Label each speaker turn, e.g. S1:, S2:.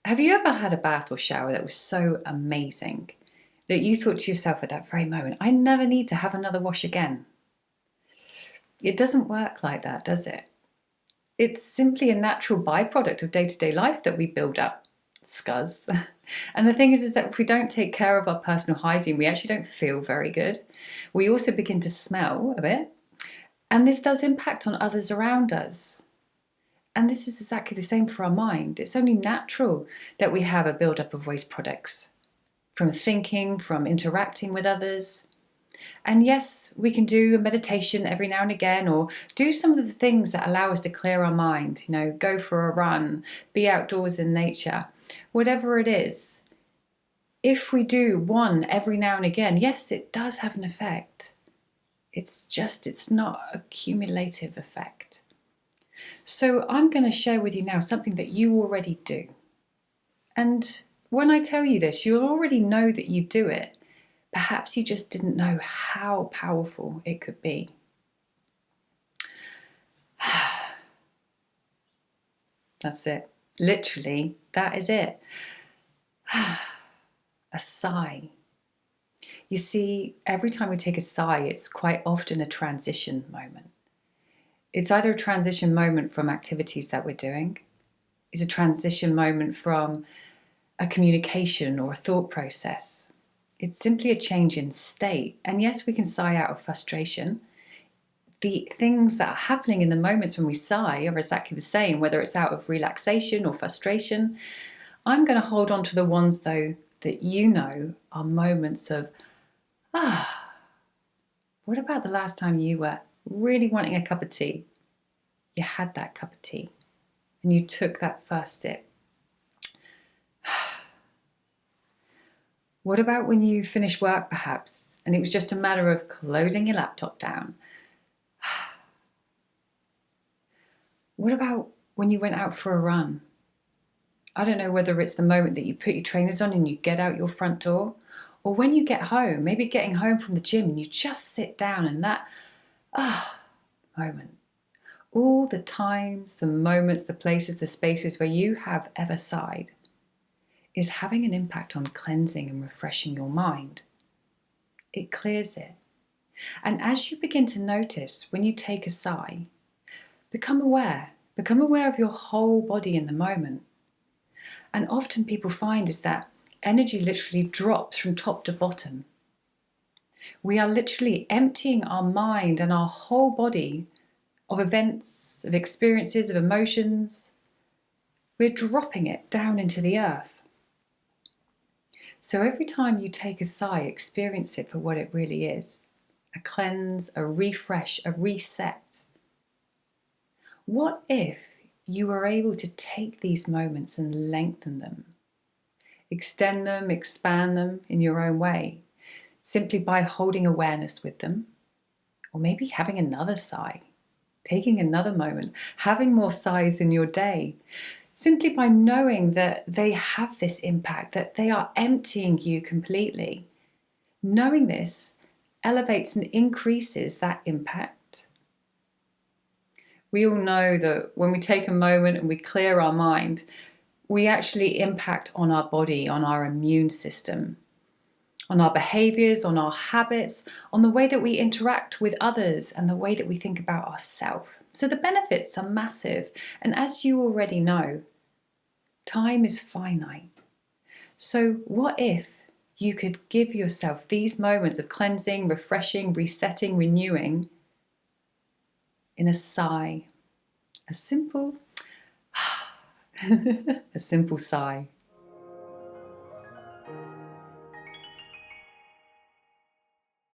S1: Have you ever had a bath or shower that was so amazing that you thought to yourself at that very moment, I never need to have another wash again? It doesn't work like that, does it? It's simply a natural byproduct of day-to-day life that we build up scuzz. And the thing is that if we don't take care of our personal hygiene, we actually don't feel very good. We also begin to smell a bit, and this does impact on others around us. And this is exactly the same for our mind. It's only natural that we have a buildup of waste products from thinking, from interacting with others. And yes, we can do a meditation every now and again, or do some of the things that allow us to clear our mind, go for a run, be outdoors in nature, whatever it is. If we do one every now and again, yes, it does have an effect. It's not a cumulative effect. So I'm going to share with you now something that you already do. And when I tell you this, you'll already know that you do it. Perhaps you just didn't know how powerful it could be. That's it. Literally, that is it. A sigh. You see, every time we take a sigh, it's quite often a transition moment. It's either a transition moment from activities that we're doing, it's a transition moment from a communication or a thought process. It's simply a change in state. And yes, we can sigh out of frustration. The things that are happening in the moments when we sigh are exactly the same, whether it's out of relaxation or frustration. I'm going to hold on to the ones, though, that you know are moments of, what about the last time you were really wanting a cup of tea? You had that cup of tea and you took that first sip. What about when you finished work, perhaps, and it was just a matter of closing your laptop down? What about when you went out for a run? I don't know whether it's the moment that you put your trainers on and you get out your front door, or when you get home, maybe getting home from the gym and you just sit down and that moment. All the times, the moments, the places, the spaces where you have ever sighed is having an impact on cleansing and refreshing your mind. It clears it. And as you begin to notice when you take a sigh, become aware of your whole body in the moment. And often people find is that energy literally drops from top to bottom. We are literally emptying our mind and our whole body of events, of experiences, of emotions. We're dropping it down into the earth. So every time you take a sigh, experience it for what it really is. A cleanse, a refresh, a reset. What if you were able to take these moments and lengthen them? Extend them, expand them in your own way, simply by holding awareness with them, or maybe having another sigh, taking another moment, having more sighs in your day, simply by knowing that they have this impact, that they are emptying you completely. Knowing this elevates and increases that impact. We all know that when we take a moment and we clear our mind, we actually impact on our body, on our immune system, on our behaviors, on our habits, on the way that we interact with others and the way that we think about ourselves. So the benefits are massive. And as you already know, time is finite. So what if you could give yourself these moments of cleansing, refreshing, resetting, renewing in a sigh, a simple, a simple sigh.